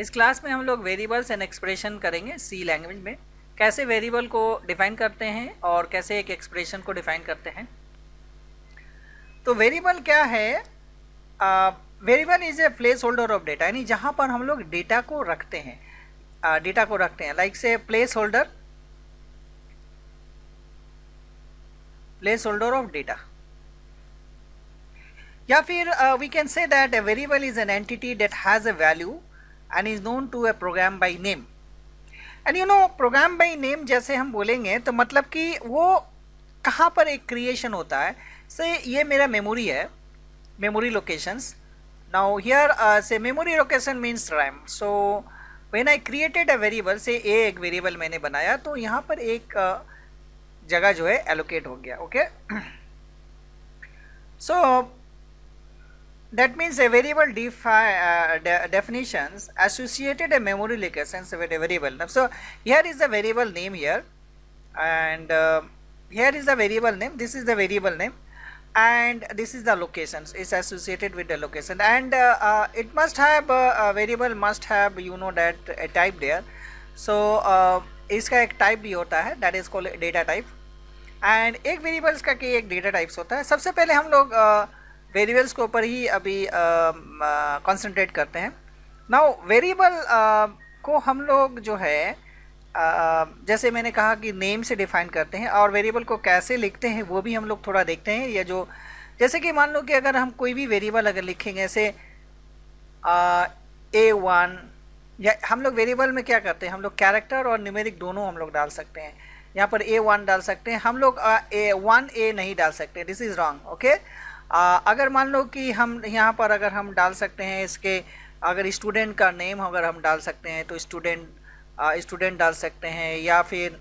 इस क्लास में हम लोग वेरिएबल्स एंड एक्सप्रेशन करेंगे सी लैंग्वेज में, कैसे वेरिएबल को डिफाइन करते हैं और कैसे एक एक्सप्रेशन को डिफाइन करते हैं। तो वेरिएबल क्या है? Variable is a place holder of data, यानी जहाँ पर हम लोग डेटा को रखते हैं, लाइक से प्लेस होल्डर ऑफ डेटा, या फिर we can say that a variable is an entity that has a value and is known to a program by name. And you know, program by name जैसे हम बोलेंगे तो मतलब कि वो कहाँ पर एक क्रिएशन होता है। से ये मेरा मेमोरी है, मेमोरी लोकेशंस। नाउ हियर से memory location means RAM. So when I created a variable, से एक वेरिएबल मैंने बनाया तो यहाँ पर एक जगह जो है एलोकेट हो गया। Okay, so that means a variable definitions associated a memory locations with a variable. So here is the variable name here, and here is the variable name, this is the variable name, and this is the locations is associated with the location, and it must have a variable must have, you know, that a type there. So इसका एक type भी होता है, that is called data type, and एक variables का कि एक data types होता है। सबसे पहले हम लोग वेरिएबल्स के ऊपर ही अभी कंसंट्रेट करते हैं। नाउ वेरिएबल को हम लोग जो है जैसे मैंने कहा कि नेम से डिफाइन करते हैं, और वेरिएबल को कैसे लिखते हैं वो भी हम लोग थोड़ा देखते हैं। या जो जैसे कि मान लो कि अगर हम कोई भी वेरिएबल अगर लिखेंगे जैसे A1, या हम लोग वेरिएबल में क्या करते हैं, हम लोग कैरेक्टर और न्यूमेरिक दोनों हम लोग डाल सकते हैं। यहाँ पर A1 डाल सकते हैं, हम लोग A1A नहीं डाल सकते, दिस इज़ रॉन्ग। ओके, अगर मान लो कि हम यहाँ पर अगर हम डाल सकते हैं इसके, अगर स्टूडेंट का नेम अगर हम डाल सकते हैं तो स्टूडेंट डाल सकते हैं, या फिर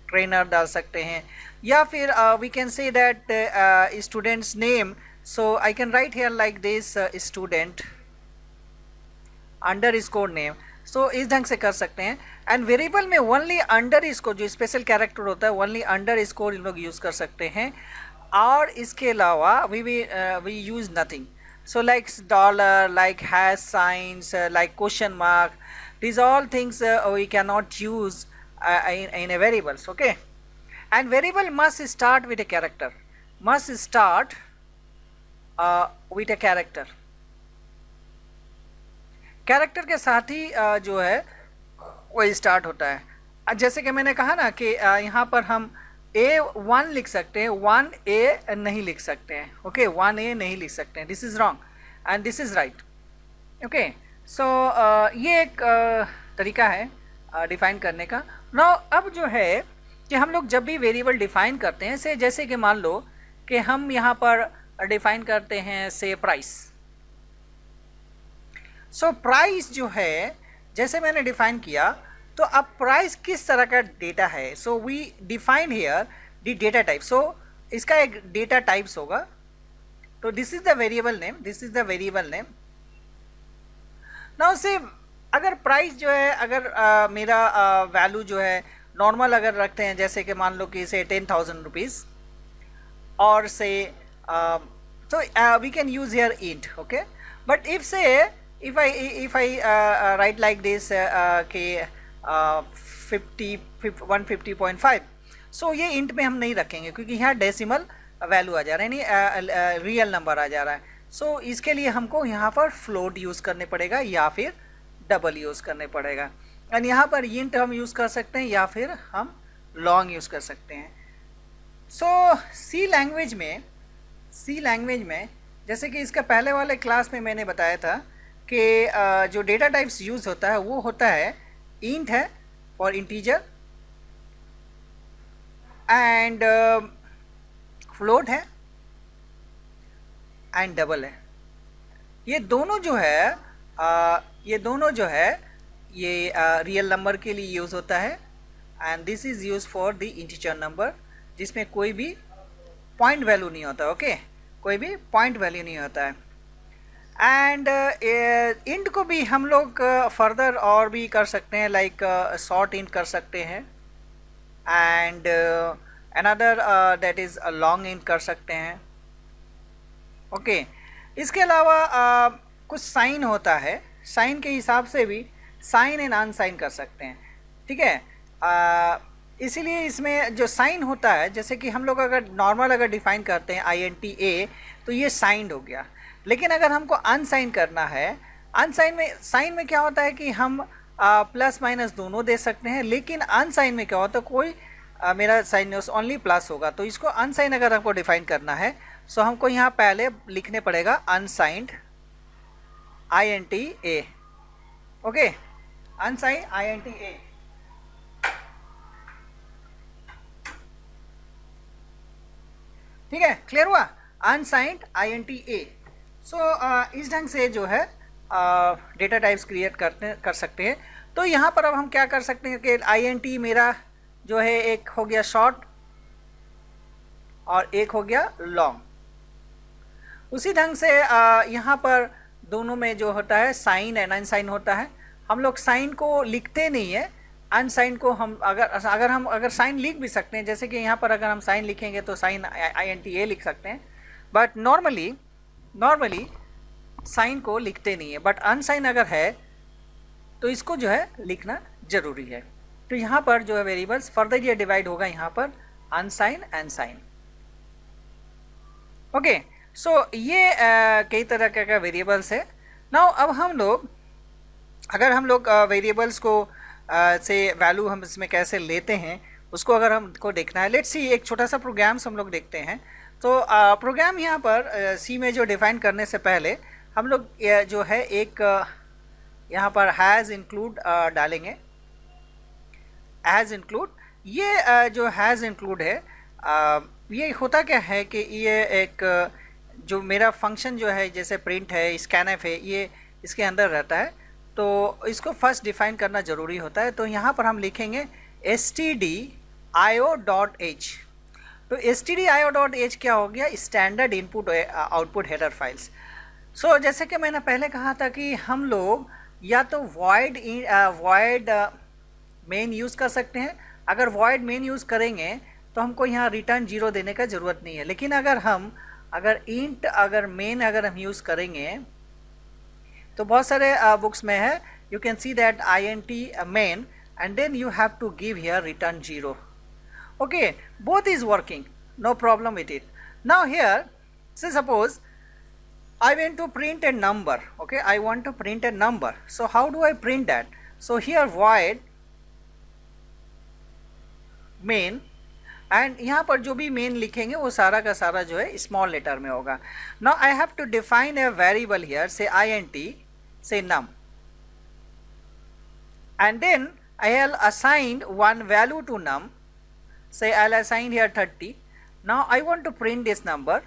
ट्रेनर डाल सकते हैं, या फिर we can say that students name. So I can write here like this student underscore name. So इस ढंग से कर सकते हैं। एंड वेरिएबल में ओनली अंडरस्कोर जो स्पेशल कैरेक्टर होता है ओनली अंडरस्कोर इन लोग यूज़ कर सकते हैं, और इसके अलावा we use nothing. So like dollar, like hash science, like question mark, these all things we cannot use in a variables. Okay, and variable must start with a character, character के साथ ही जो है वो स्टार्ट होता है। जैसे कि मैंने कहा ना कि यहाँ पर हम A1 लिख सकते हैं, 1A नहीं लिख सकते हैं। ओके, 1A नहीं लिख सकते हैं, this is wrong and this is right. Okay, so ये एक तरीका है डिफ़ाइन करने का। नाउ अब जो है कि हम लोग जब भी वेरिएबल डिफ़ाइन करते हैं, से जैसे कि मान लो कि हम यहाँ पर डिफ़ाइन करते हैं से प्राइस। सो प्राइस जो है जैसे मैंने डिफ़ाइन किया, तो अब प्राइस किस तरह का डेटा है। So we define here the data type. So इसका एक डेटा टाइप्स होगा, तो this is the variable name, now say अगर प्राइस जो है, अगर मेरा वैल्यू जो है नॉर्मल अगर रखते हैं, जैसे कि मान लो कि से 10,000 रुपीज़, और से तो we can use here int. Okay, but if say if I write like this कि 150.5, सो ये इंट में हम नहीं रखेंगे क्योंकि यहाँ डेसिमल वैल्यू आ जा रहा है, यानी रियल नंबर आ जा रहा है। सो इसके लिए हमको यहाँ पर फ्लोट यूज़ करने पड़ेगा या फिर डबल यूज़ करने पड़ेगा। एंड यहाँ पर इंट हम यूज़ कर सकते हैं या फिर हम लॉन्ग यूज़ कर सकते हैं। सो सी लैंग्वेज में जैसे कि इसका पहले वाले क्लास में मैंने बताया था कि जो डेटा टाइप्स यूज़ होता है वो होता है इंट है फॉर इंटीजर, एंड फ्लोट है, एंड डबल है। ये दोनों जो है ये रियल नंबर के लिए यूज़ होता है, and this is use for the integer number, जिसमें कोई भी पॉइंट वैल्यू नहीं होता। ओके, कोई भी पॉइंट वैल्यू नहीं होता है। एंड इंट को भी हम लोग फर्दर और भी कर सकते हैं, लाइक शॉर्ट इंट कर सकते हैं, and another that is long int कर सकते हैं। ओके, इसके अलावा कुछ साइन होता है साइन के हिसाब से भी साइन एंड अनसाइन कर सकते हैं, ठीक है। इसीलिए इसमें जो साइन होता है, जैसे कि हम लोग अगर नॉर्मल अगर डिफाइन करते हैं INTA, तो ये साइंड हो गया। लेकिन अगर हमको अनसाइन करना है, अनसाइन में, साइन में क्या होता है कि हम प्लस माइनस दोनों दे सकते हैं, लेकिन अनसाइन में क्या होता है, कोई मेरा साइन ओनली प्लस होगा। तो इसको अनसाइन अगर हमको डिफाइन करना है, सो हमको यहाँ पहले लिखने पड़ेगा अनसाइंड INTA, ओके, अनसाइन INTA। ठीक है, क्लियर हुआ, अनसाइंड INTA। सो इस ढंग से जो है डेटा टाइप्स क्रिएट कर सकते हैं। तो यहाँ पर अब हम क्या कर सकते हैं कि INT मेरा जो है एक हो गया शॉर्ट और एक हो गया लॉन्ग। उसी ढंग से यहाँ पर दोनों में जो होता है साइन एंड अनसाइन होता है। हम लोग साइन को लिखते नहीं है, अनसाइन को हम अगर साइन लिख भी सकते हैं, जैसे कि यहाँ पर अगर हम साइन लिखेंगे तो साइन INTA लिख सकते हैं, बट नॉर्मली साइन को लिखते नहीं है। बट अनसाइन अगर है तो इसको जो है लिखना जरूरी है। तो यहाँ पर जो है वेरिएबल्स फर्दर ये डिवाइड होगा यहाँ पर अनसाइन एंड साइन, ओके। सो ये कई तरह का वेरिएबल्स है। नाउ अब हम लोग अगर हम लोग वेरिएबल्स को से वैल्यू हम इसमें कैसे लेते हैं उसको अगर हमको देखना है, लेट्स सी एक छोटा सा प्रोग्राम्स हम लोग देखते हैं। तो प्रोग्राम यहाँ पर सी में जो डिफाइन करने से पहले हम लोग जो है एक यहाँ पर हैज़ इंक्लूड डालेंगे। हैज़ इंक्लूड, ये जो हैज़ इंक्लूड है ये होता क्या है कि ये एक जो मेरा फंक्शन जो है जैसे प्रिंट है, स्कैनफ है, ये इसके अंदर रहता है। तो इसको फर्स्ट डिफाइन करना ज़रूरी होता है। तो यहाँ पर हम लिखेंगे stdio.h। तो stdio.h क्या हो गया, standard input output header files. So जैसे कि मैंने पहले कहा था कि हम लोग या तो void मेन यूज़ कर सकते हैं। अगर void मेन यूज़ करेंगे तो हमको यहाँ रिटर्न 0 देने का ज़रूरत नहीं है। लेकिन अगर int अगर मेन अगर हम यूज़ करेंगे तो बहुत सारे बुक्स में है, you can see that INT main and then you have to give here return 0, okay, both is working, no problem with it. Now here, say suppose I want to print a number, okay, I want to print a number. So how do I print that? So here void main, and यहाँ पर जो भी main लिखेंगे वो सारा का सारा जो है स्मॉल लेटर में होगा। Now I have to define a variable here, say INT, से num, and then I'll assign one value to num, say I'll assign here 30. Now I want to print this number.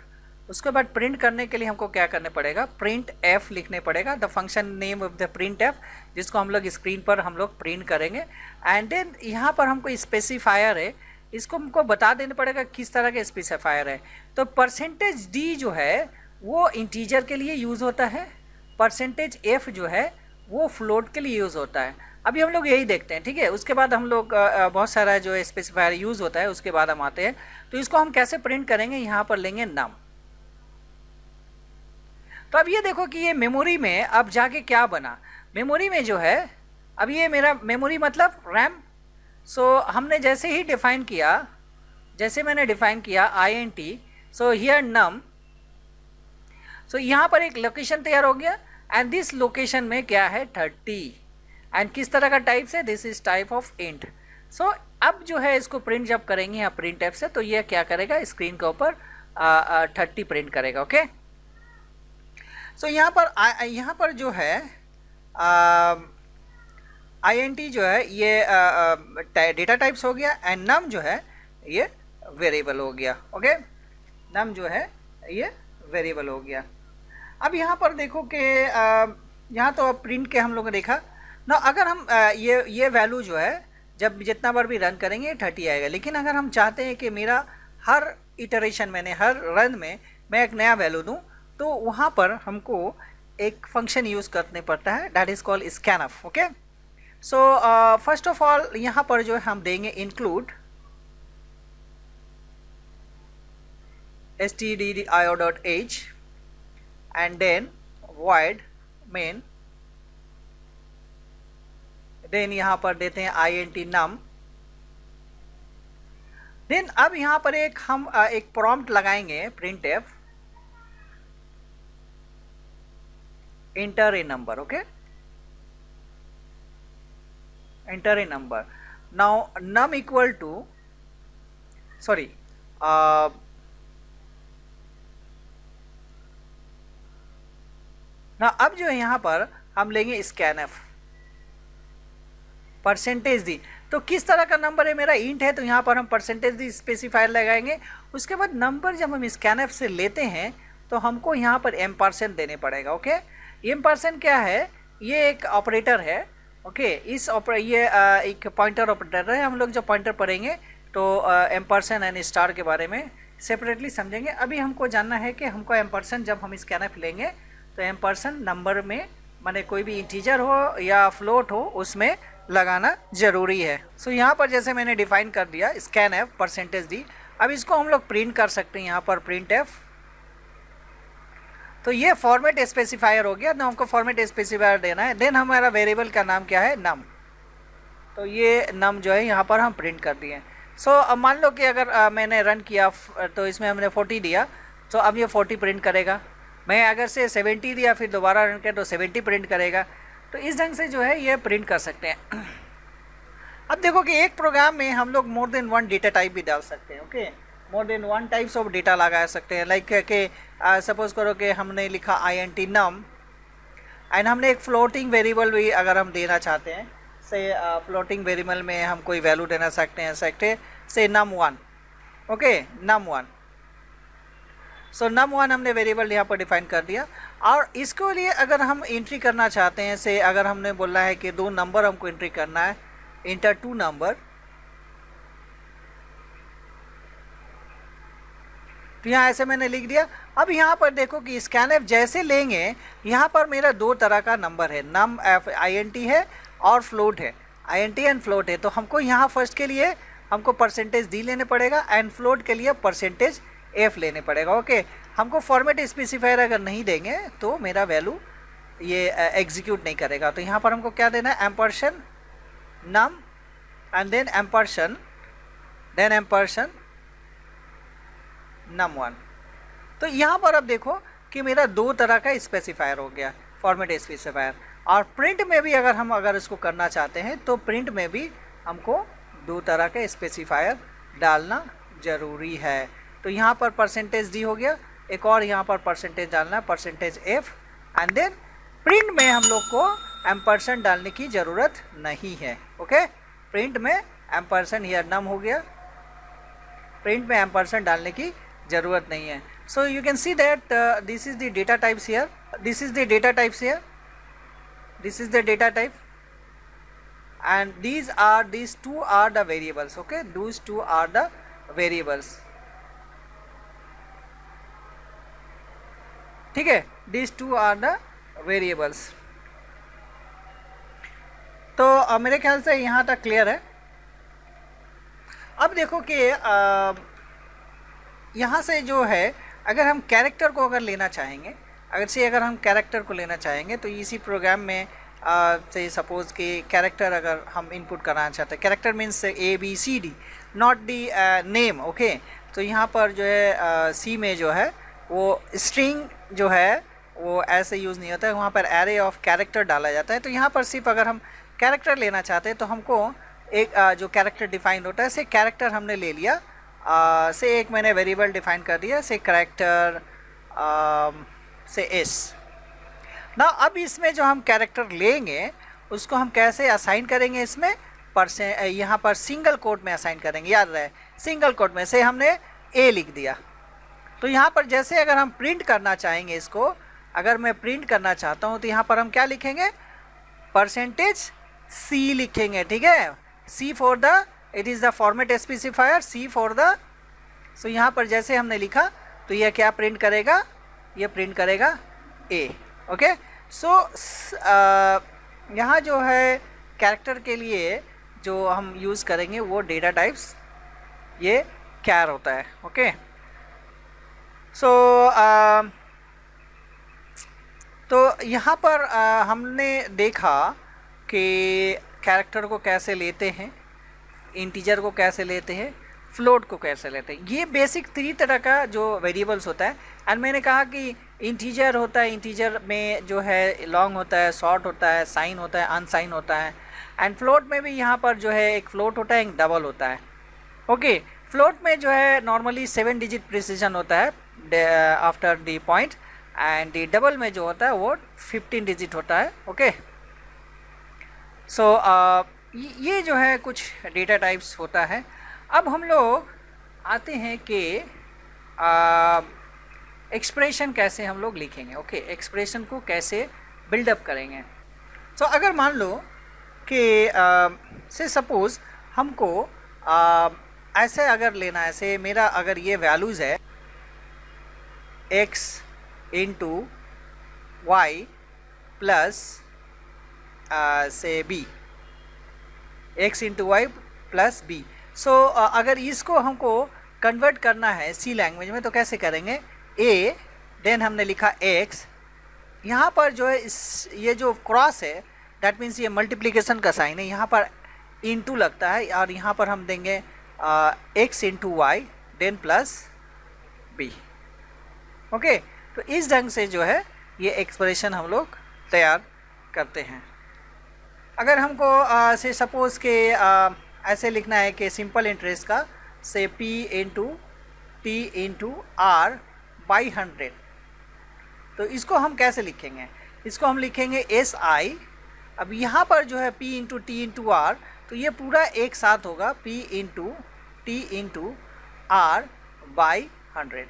उसके बाद print करने के लिए हमको क्या करने पड़ेगा, प्रिंट f लिखने पड़ेगा, the function name of the print f, जिसको हम लोग स्क्रीन पर हम लोग प्रिंट करेंगे। एंड देन यहाँ पर हमको स्पेसिफायर है, इसको हमको बता देना पड़ेगा किस तरह का स्पेसिफायर है। तो %d जो है वो इंटीजर के लिए यूज़ होता है, %f जो है वो फ्लोट के लिए यूज़ होता है। अभी हम लोग यही देखते हैं, ठीक है। उसके बाद हम लोग बहुत सारा जो स्पेसिफायर यूज़ होता है उसके बाद हम आते हैं। तो इसको हम कैसे प्रिंट करेंगे, यहाँ पर लेंगे num। तो अब ये देखो कि ये मेमोरी में अब जाके क्या बना, मेमोरी में जो है अब ये मेरा मेमोरी मतलब रैम। सो हमने जैसे ही डिफाइन किया, जैसे मैंने डिफाइन किया INT, सो हियर num, सो यहाँ पर एक लोकेशन तैयार हो गया एंड दिस लोकेशन में क्या है 30, एंड किस तरह का टाइप से, this is type of int. So अब जो है इसको प्रिंट जब करेंगे यहाँ प्रिंट एफ से, तो ये क्या करेगा, स्क्रीन के ऊपर 30 प्रिंट करेगा, ओके। सो यहाँ पर जो है INT जो है ये डेटा टाइप्स हो गया, एंड num जो है ये वेरिएबल हो गया, ओके। num जो है ये वेरिएबल हो गया। अब यहाँ पर देखो कि यहाँ तो प्रिंट के हम लोग ने देखा ना, अगर हम ये वैल्यू जो है जब जितना बार भी रन करेंगे 30 आएगा। लेकिन अगर हम चाहते हैं कि मेरा हर इटरेशन मैंने हर रन में मैं एक नया वैल्यू दूं, तो वहाँ पर हमको एक फंक्शन यूज़ करने पड़ता है, that is called scanf, okay. So first of all यहाँ पर जो है हम देंगे include stdio.h and then void main then यहाँ पर देते हैं INT num। देन अब यहाँ पर हम एक प्रॉम्प्ट लगाएंगे printf enter a number, okay, enter a number। now num equal to sorry ना अब जो है यहाँ पर हम लेंगे scanf परसेंटेज दी। तो किस तरह का नंबर है, मेरा इंट है तो यहाँ पर हम परसेंटेज दी स्पेसिफायर लगाएंगे। उसके बाद नंबर जब हम scanf से लेते हैं तो हमको यहाँ पर एम्परसेंट देने पड़ेगा। ओके, एम्परसेंट क्या है, ये एक ऑपरेटर है। ओके, ये एक पॉइंटर ऑपरेटर है। हम लोग जब पॉइंटर पढ़ेंगे तो एम्परसेंट एंड स्टार के बारे में सेपरेटली समझेंगे। अभी हमको जानना है कि हमको एम्परसेंट जब हम scanf लेंगे तो एम्परसेंट नंबर में माने कोई भी इंटीजर हो या फ्लोट हो उसमें लगाना जरूरी है। सो यहाँ पर जैसे मैंने डिफाइन कर दिया scanf परसेंटेज दी। अब इसको हम लोग प्रिंट कर सकते हैं यहाँ पर printf। तो ये फॉर्मेट स्पेसिफायर हो गया ना, हमको फॉर्मेट स्पेसिफायर देना है। देन हमारा वेरिएबल का नाम क्या है, num। तो ये num जो है यहाँ पर हम प्रिंट कर दिए। सो अब मान लो कि अगर मैंने रन किया तो इसमें हमने 40 दिया तो अब ये 40 प्रिंट करेगा। मैं अगर से 70 दिया फिर दोबारा रन किया तो 70 प्रिंट करेगा। तो इस ढंग से जो है ये प्रिंट कर सकते हैं। अब देखो कि एक प्रोग्राम में हम लोग more than one data type भी डाल सकते हैं। Okay, more than one types of data लगा सकते हैं। लाइक के सपोज करो कि हमने लिखा INT num एंड हमने एक फ्लोटिंग वेरिएबल भी अगर हम देना चाहते हैं, से फ्लोटिंग वेरिएबल में हम कोई वैल्यू देना सकते हैं से num1। Okay, num1। सो num1 हमने वेरिएबल यहाँ पर डिफाइन कर दिया। और इसके लिए अगर हम एंट्री करना चाहते हैं, से अगर हमने बोला है कि 2 नंबर हमको एंट्री करना है, इंटर 2 नंबर, तो यहाँ ऐसे मैंने लिख दिया। अब यहाँ पर देखो कि scanf जैसे लेंगे, यहाँ पर मेरा 2 तरह का नंबर है, num INT है और फ्लोट है, INT एंड फ्लोट है। तो हमको यहाँ फर्स्ट के लिए हमको परसेंटेज डी लेने पड़ेगा एंड फ्लोट के लिए परसेंटेज एफ लेने पड़ेगा। ओके, हमको फॉर्मेट स्पेसिफायर अगर नहीं देंगे तो मेरा वैल्यू ये एग्जीक्यूट नहीं करेगा। तो यहाँ पर हमको क्या देना है, ampersand num and then ampersand then ampersand num1। तो यहाँ पर अब देखो कि मेरा 2 तरह का स्पेसिफायर हो गया, फॉर्मेट स्पेसिफायर। और प्रिंट में भी अगर इसको करना चाहते हैं तो प्रिंट में भी हमको 2 तरह का स्पेसिफायर डालना जरूरी है। तो यहाँ पर परसेंटेज डी हो गया, एक और यहाँ पर परसेंटेज डालना है, percentage F. And then print में हम लोग को एम्परसेंट डालने की ज़रूरत नहीं है। ओके, प्रिंट में एम्परसेंट हियर नम हो गया, प्रिंट में एम्परसेंट डालने की ज़रूरत नहीं है। So you can see that this is the data types here, this is the data types here, this is the data type and these 2 are the variables। okay, those 2 are the variables। ठीक है, these 2 are the variables। तो मेरे ख्याल से यहाँ तक clear है। अब देखो कि यहाँ से जो है अगर हम कैरेक्टर को अगर लेना चाहेंगे, अगर हम कैरेक्टर को लेना चाहेंगे तो इसी प्रोग्राम में से सपोज कि कैरेक्टर अगर हम इनपुट कराना चाहते हैं, character means ABCD, not the name. Okay, तो यहाँ पर जो है सी में जो है वो स्ट्रिंग जो है वो ऐसे यूज़ नहीं होता है, वहाँ पर एरे ऑफ कैरेक्टर डाला जाता है। तो यहाँ पर सिर्फ अगर हम कैरेक्टर लेना चाहते हैं तो हमको एक जो कैरेक्टर डिफाइन होता है, से कैरेक्टर हमने ले लिया, से एक मैंने वेरिएबल डिफाइन कर दिया, से कैरेक्टर से एस ना। अब इसमें जो हम कैरेक्टर लेंगे उसको हम कैसे असाइन करेंगे, इसमें यहाँ पर सिंगल कोट में असाइन करेंगे। याद रहे, सिंगल कोट में से हमने ए लिख दिया। तो यहाँ पर जैसे अगर हम प्रिंट करना चाहेंगे इसको, अगर मैं प्रिंट करना चाहता हूँ तो यहाँ पर हम क्या लिखेंगे, परसेंटेज सी लिखेंगे। ठीक है, C for the, it is the format specifier, C for the. So यहाँ पर जैसे हमने लिखा तो यह क्या प्रिंट करेगा, ये प्रिंट करेगा ए। ओके, सो यहाँ जो है कैरेक्टर के लिए जो हम यूज़ करेंगे वो डेटा टाइप्स ये कैर होता है। ओके, सो तो यहाँ पर हमने देखा कि कैरेक्टर को कैसे लेते हैं, इंटीजर को कैसे लेते हैं, फ्लोट को कैसे लेते हैं। ये बेसिक 3 तरह का जो वेरिएबल्स होता है। एंड मैंने कहा कि इंटीजर होता है, इंटीजर में जो है लॉन्ग होता है, शॉर्ट होता है, साइन होता है, अनसाइन होता है। एंड फ्लोट में भी यहाँ पर जो है एक फ्लोट होता है, एक डबल होता है। ओके, फ्लोट में जो है नॉर्मली 7 डिजिट प्रिसीजन होता है after the point, and the double में जो होता है वो 15 डिजिट होता है। ओके, सो ये जो है कुछ डेटा टाइप्स होता है। अब हम लोग आते हैं कि एक्सप्रेशन कैसे हम लोग लिखेंगे। ओके, एक्सप्रेशन को कैसे बिल्डअप करेंगे। तो अगर मान लो कि से सपोज़ हमको ऐसे अगर लेना है, ऐसे मेरा अगर ये वैल्यूज़ है x into Y plus say b, x into Y plus b। So अगर इसको हमको कन्वर्ट करना है सी लैंग्वेज में तो कैसे करेंगे, a देन हमने लिखा x, यहाँ पर जो है ये जो क्रॉस है दैट मीन्स ये मल्टीप्लिकेशन का साइन है, यहाँ पर इंटू लगता है और यहाँ पर हम देंगे x into Y then plus b। Okay, तो इस ढंग से जो है ये एक्सप्रेशन हम लोग तैयार करते हैं। अगर हमको से सपोज़ के ऐसे लिखना है कि सिंपल इंटरेस्ट का say p into T into R by 100, तो इसको हम कैसे लिखेंगे, इसको हम लिखेंगे एस आई। अब यहाँ पर जो है p into T into R, तो ये पूरा एक साथ होगा p into T into R by 100।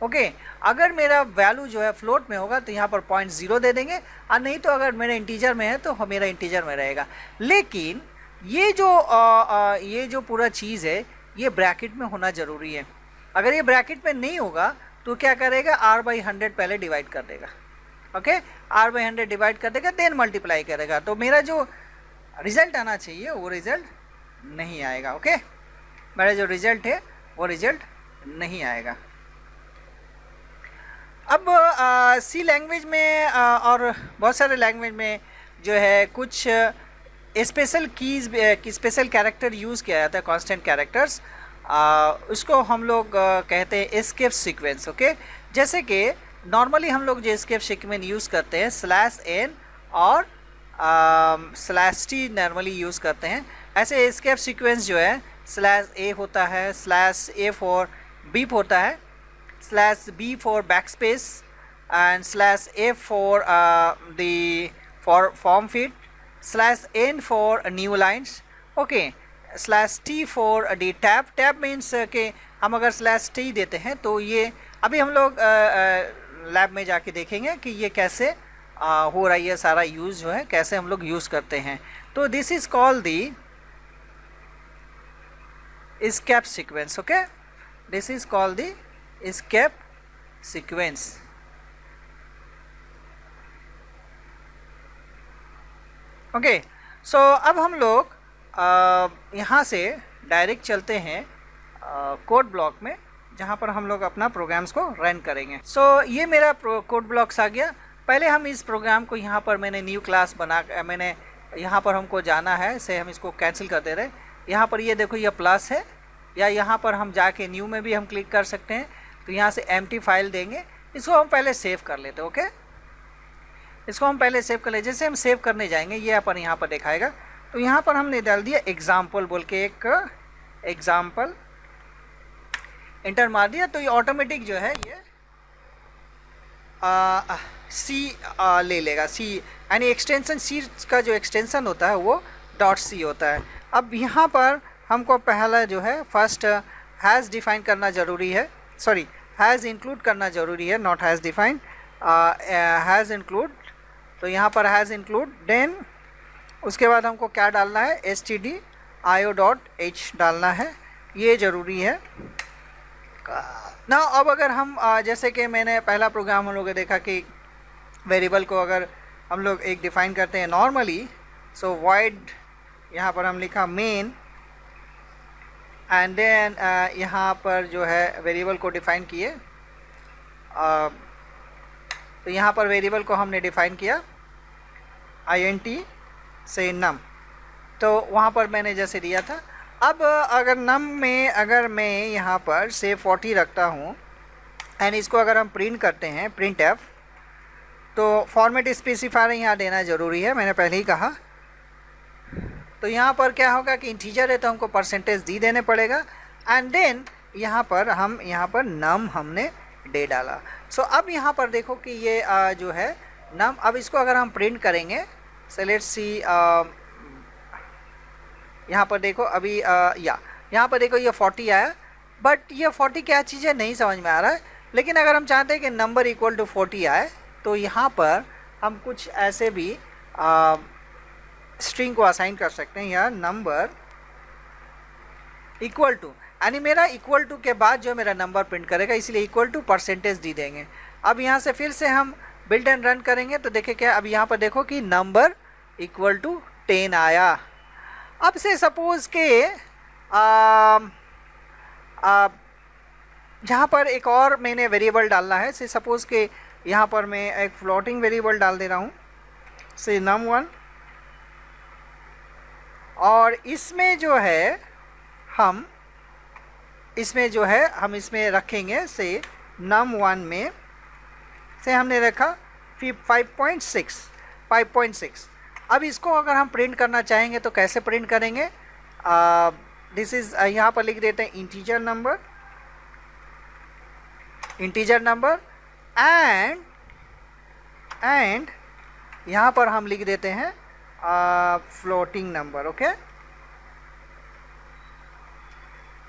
Okay, अगर मेरा वैल्यू जो है फ्लोट में होगा तो यहाँ पर 0.0 दे देंगे, और नहीं तो अगर मेरा इंटीजर में है तो मेरा इंटीजर में रहेगा। लेकिन ये जो पूरा चीज़ है ये ब्रैकेट में होना ज़रूरी है। अगर ये ब्रैकेट में नहीं होगा तो क्या करेगा, r/100 पहले डिवाइड कर देगा। ओके, r/100 डिवाइड कर देगा देन मल्टीप्लाई करेगा, तो मेरा जो रिज़ल्ट आना चाहिए वो रिज़ल्ट नहीं आएगा। ओके, मेरा जो रिज़ल्ट है वो रिज़ल्ट नहीं आएगा। अब सी लैंग्वेज में और बहुत सारे लैंग्वेज में जो है कुछ special keys, special character use किया जाता है, कांस्टेंट कैरेक्टर्स। उसको हम लोग कहते हैं एस्केप सीक्वेंस। ओके, जैसे कि नॉर्मली हम लोग जो एस्केप सीक्वेंस यूज़ करते हैं /n और /t नॉर्मली यूज़ करते हैं। ऐसे एस्केप सीक्वेंस जो है /a होता है, /a फॉर बीप होता है, /b for backspace and /f for for form fit, /n for new lines, okay, /t for the tab means कि हम अगर /t देते हैं तो ये अभी हम लोग लैब में जाके देखेंगे कि ये कैसे हो रहा है, ये सारा यूज़ जो है कैसे हम लोग यूज़ करते हैं। तो this is called the escape sequence। okay, this is called the escape sequence। Okay, so अब हम लोग यहाँ से डायरेक्ट चलते हैं कोड ब्लॉक में, जहाँ पर हम लोग अपना प्रोग्राम्स को रन करेंगे। सो ये मेरा कोड ब्लॉक्स आ गया। पहले हम इस प्रोग्राम को यहाँ पर मैंने न्यू क्लास मैंने यहाँ पर हमको जाना है, से हम इसको कैंसिल कर दे रहे। यहाँ पर ये देखो ये प्लस है, या यहाँ पर हम जाके न्यू में भी हम क्लिक कर सकते हैं। तो यहाँ से एम्प्टी फाइल देंगे, इसको हम पहले सेव कर लेते हैं। ओके, इसको हम पहले सेव कर ले। जैसे हम सेव करने जाएंगे ये अपन यहाँ पर दिखाएगा, तो यहाँ पर हमने डाल दिया एग्जाम्पल बोल के, एक एग्जाम्पल इंटर मार दिया, तो ये ऑटोमेटिक जो है ये सी ले लेगा। सी यानी एक्सटेंशन, सी का जो एक्सटेंशन होता है वो .c होता है। अब यहाँ पर हमको पहला जो है फर्स्ट हैज़ डिफाइन करना ज़रूरी है, सॉरी हैज़ इंक्लूड करना ज़रूरी है, not has define, has include. तो यहाँ पर हैज़ इंक्लूड, देन उसके बाद हमको क्या डालना है, stdio.h डालना है, ये ज़रूरी है ना। अब अगर हम जैसे कि मैंने पहला प्रोग्राम हम लोगों ने देखा कि वेरिएबल को अगर हम लोग एक डिफ़ाइन करते हैं नॉर्मली, सो void यहाँ पर हम लिखा मेन, एंड देन यहाँ पर जो है वेरिएबल को डिफ़ाइन किए। तो यहाँ पर वेरिएबल को हमने डिफ़ाइन किया int से नम, तो वहाँ पर मैंने जैसे दिया था। अब अगर नम में अगर मैं यहाँ पर से 40 रखता हूँ एंड इसको अगर हम प्रिंट करते हैं प्रिंट एफ, तो फॉर्मेट स्पेसिफायर यहाँ देना ज़रूरी है, मैंने पहले ही कहा। तो यहाँ पर क्या होगा कि इंटीजर है तो हमको परसेंटेज डी देने पड़ेगा एंड देन यहाँ पर नम हमने दे डाला। सो अब यहाँ पर देखो कि ये जो है नम, अब इसको अगर हम प्रिंट करेंगे, सो लेट्स सी, यहाँ पर देखो अभी यहाँ पर देखो ये 40 आया, बट ये 40 क्या चीज़ है नहीं समझ में आ रहा है। लेकिन अगर हम चाहते हैं कि नंबर इक्वल टू 40 आए, तो यहाँ पर हम कुछ ऐसे भी स्ट्रिंग को असाइन कर सकते हैं, या नंबर इक्वल टू, यानी मेरा इक्वल टू के बाद जो मेरा नंबर प्रिंट करेगा, इसलिए इक्वल टू परसेंटेज डी देंगे। अब यहाँ से फिर से हम बिल्ड एंड रन करेंगे तो देखिए क्या, अब यहाँ पर देखो कि नंबर इक्वल टू 10 आया। अब से सपोज के यहाँ पर एक और मैंने वेरिएबल डालना है, से सपोज के यहाँ पर मैं एक फ्लोटिंग वेरिएबल डाल दे रहा हूँ, से num1, और इसमें जो है हम इसमें रखेंगे से num1 में से हमने रखा 5.6। अब इसको अगर हम प्रिंट करना चाहेंगे तो कैसे प्रिंट करेंगे, दिस इज़ यहाँ पर लिख देते हैं इंटीजर नंबर एंड यहाँ पर हम लिख देते हैं floating number. Okay,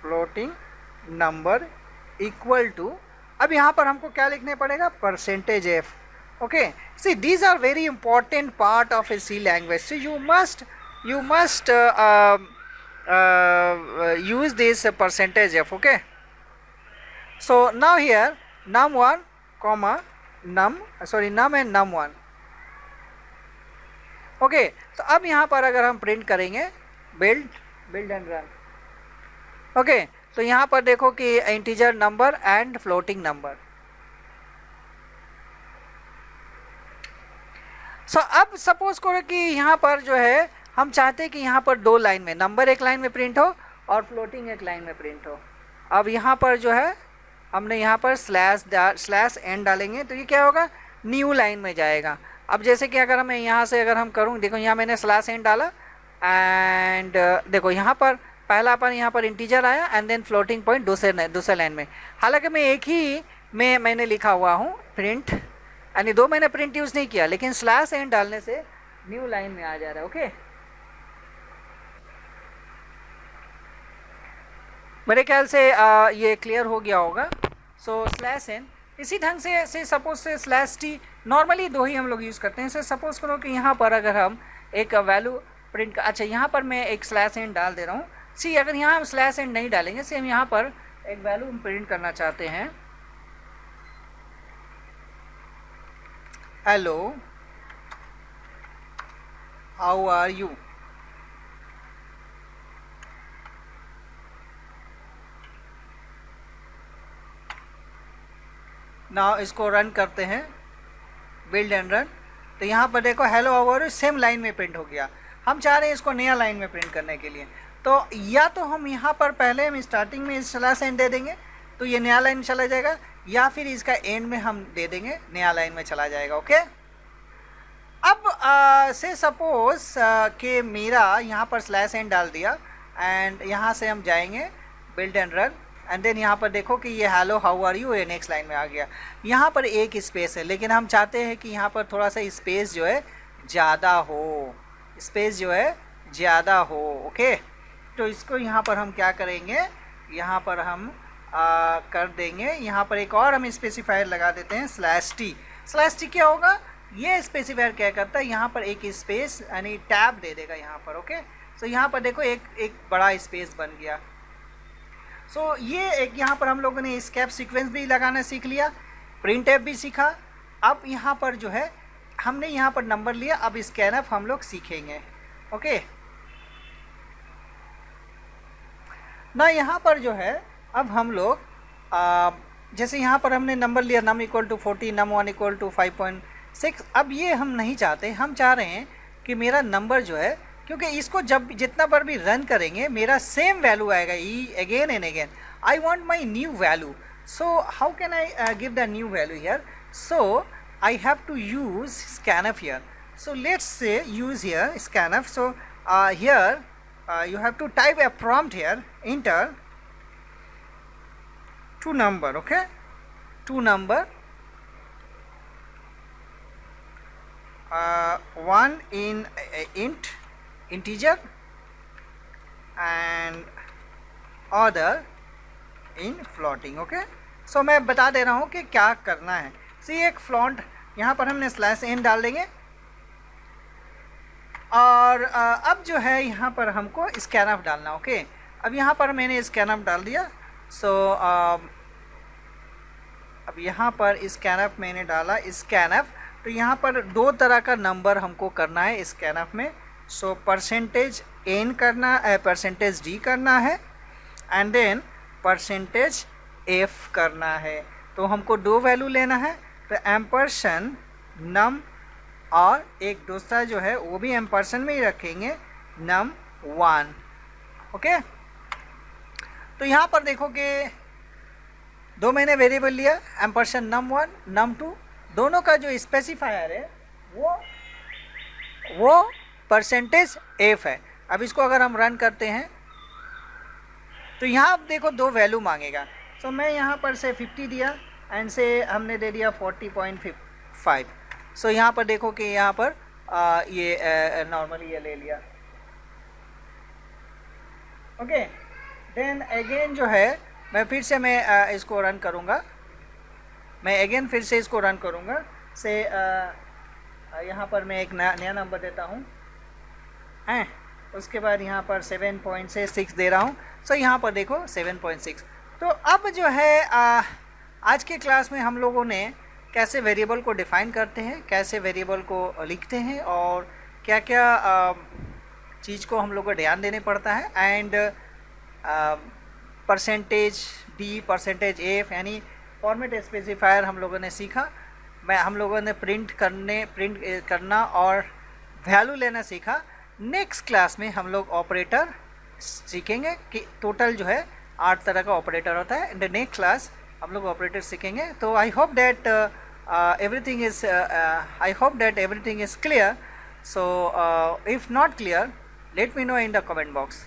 floating number equal to, अब यहाँ पर हमको क्या लिखने पड़ेगा, percentage F. okay, see these are very important part of a C language, so you must use this percentage f. Okay, so now here num1 comma num and num1. Okay, तो अब यहाँ पर अगर हम प्रिंट करेंगे build and run, okay, तो यहाँ पर देखो कि integer number and floating number. So अब सपोज करो कि यहाँ पर जो है हम चाहते हैं कि यहाँ पर दो लाइन में नंबर एक लाइन में प्रिंट हो और फ्लोटिंग एक लाइन में प्रिंट हो। अब यहाँ पर जो है हमने यहाँ पर स्लैश एन डालेंगे तो ये क्या होगा, न्यू लाइन में जाएगा। अब जैसे कि अगर मैं यहाँ से अगर हम करूँ, देखो यहाँ मैंने स्लैश एन डाला एंड देखो यहाँ पर पहला अपन यहाँ पर इंटीजर आया एंड देन फ्लोटिंग पॉइंट दूसरे लाइन में। हालांकि मैं एक ही में मैंने लिखा हुआ हूँ प्रिंट, यानी दो मैंने प्रिंट यूज़ नहीं किया, लेकिन स्लैश एन डालने से न्यू लाइन में आ जा रहा है। ओके, मेरे ख्याल से ये क्लियर हो गया होगा। सो स्लैश एन इसी ढंग से सपोज से स्लैश टी, नॉर्मली दो ही हम लोग यूज़ करते हैं। से सपोज करो कि यहाँ पर अगर हम एक वैल्यू प्रिंट, अच्छा यहाँ पर मैं एक स्लैश एन डाल दे रहा हूँ। सी अगर यहाँ हम स्लैश एन नहीं डालेंगे, से हम यहाँ पर एक वैल्यू प्रिंट करना चाहते हैं, hello how are you. Now इसको रन करते हैं, बिल्ड एंड रन, तो यहाँ पर देखो hello how are you same line में प्रिंट हो गया। हम चाह रहे हैं इसको नया लाइन में प्रिंट करने के लिए, तो या तो हम यहाँ पर पहले हम स्टार्टिंग में स्लैश एन दे देंगे तो ये नया लाइन चला जाएगा, या फिर इसका एंड में हम दे देंगे नया लाइन में चला जाएगा। ओके, अब से सपोज कि मेरा यहाँ पर स्लैश एन डाल दिया एंड यहाँ से हम जाएंगे build and run and then यहाँ पर देखो कि ये हेलो हाउ आर यू ये नेक्स्ट लाइन में आ गया। यहाँ पर एक स्पेस है, लेकिन हम चाहते हैं कि यहाँ पर थोड़ा सा स्पेस जो है ज़्यादा हो, स्पेस जो है ज़्यादा हो। ओके, तो इसको यहाँ पर हम क्या करेंगे, यहाँ पर हम कर देंगे, यहाँ पर एक और हम स्पेसिफायर लगा देते हैं स्लैश टी। स्लैश टी क्या होगा, ये स्पेसिफायर क्या करता है, यहाँ पर एक स्पेस यानी टैब दे देगा यहाँ पर। ओके, सो यहाँ पर देखो एक बड़ा स्पेस बन गया। सो ये एक यहाँ पर हम लोगों ने स्केप सीक्वेंस भी लगाना सीख लिया, प्रिंट एफ भी सीखा। अब यहाँ पर जो है हमने यहाँ पर नंबर लिया, अब स्कैनफ हम लोग सीखेंगे। ओके, ना यहाँ पर जो है अब हम लोग जैसे यहाँ पर हमने नंबर लिया num equal to 40, num1 equal to 5.6। अब ये हम नहीं चाहते, हम चाह रहे हैं कि मेरा नंबर जो है, क्योंकि इसको जब जितना बार भी रन करेंगे मेरा सेम वैल्यू आएगा ई again and again. I want my new value. So how can I give the new value here? So I have to use scanf here. So let's say use here scanf. So here you have to type a prompt here, enter two number, okay, two number, one in int integer and other in floating. okay, so मैं बता दे रहा हूँ कि क्या करना है. सी एक flaunt यहाँ पर हमने स्लैश एन डाल देंगे और अब जो है यहाँ पर हमको स्कैनफ डालना. ओके, अब यहाँ पर मैंने स्कैनफ डाल दिया. सो अब यहाँ पर स्कैनफ मैंने डाला स्कैनफ. तो यहाँ पर दो तरह का नंबर हमको करना है स्कैनफ में. सो परसेंटेज एन करना है, परसेंटेज डी करना है एंड देन परसेंटेज एफ करना है. तो हमको दो वैल्यू लेना है. तो एम्परसन नम और एक दूसरा जो है वो भी एम्परसन में ही रखेंगे, नम 1. ओके, तो यहाँ पर देखो कि दो मैंने वेरिएबल लिया, एम्परसन नम 1 नम 2. दोनों का जो स्पेसिफायर है वो परसेंटेज एफ है. अब इसको अगर हम रन करते हैं तो यहाँ आप देखो दो वैल्यू मांगेगा. तो मैं यहाँ पर से 50 दिया एंड से हमने दे दिया 40.5. सो यहाँ पर देखो कि यहाँ पर ये नॉर्मली ये ले लिया. ओके, देन अगेन जो है मैं फिर से मैं इसको रन करूँगा. मैं अगेन फिर से इसको रन करूँगा. से यहाँ पर मैं एक नया नंबर देता हूँ हैं. उसके बाद यहाँ पर 7.6 दे रहा हूँ. सो यहाँ पर देखो 7.6. तो अब जो है आज के क्लास में हम लोगों ने कैसे वेरिएबल को डिफ़ाइन करते हैं, कैसे वेरिएबल को लिखते हैं और क्या क्या चीज़ को हम लोग को ध्यान देने पड़ता है. And percentage D, percentage F यानी फॉर्मेट स्पेसिफायर हम लोगों ने सीखा. हम लोगों ने प्रिंट करना और वैल्यू लेना सीखा. नेक्स्ट क्लास में हम लोग ऑपरेटर सीखेंगे कि टोटल जो है 8 तरह का ऑपरेटर होता है. इन द नेक्स्ट क्लास हम लोग ऑपरेटर सीखेंगे. तो I hope that everything is clear. So if not clear, let me know in the comment box.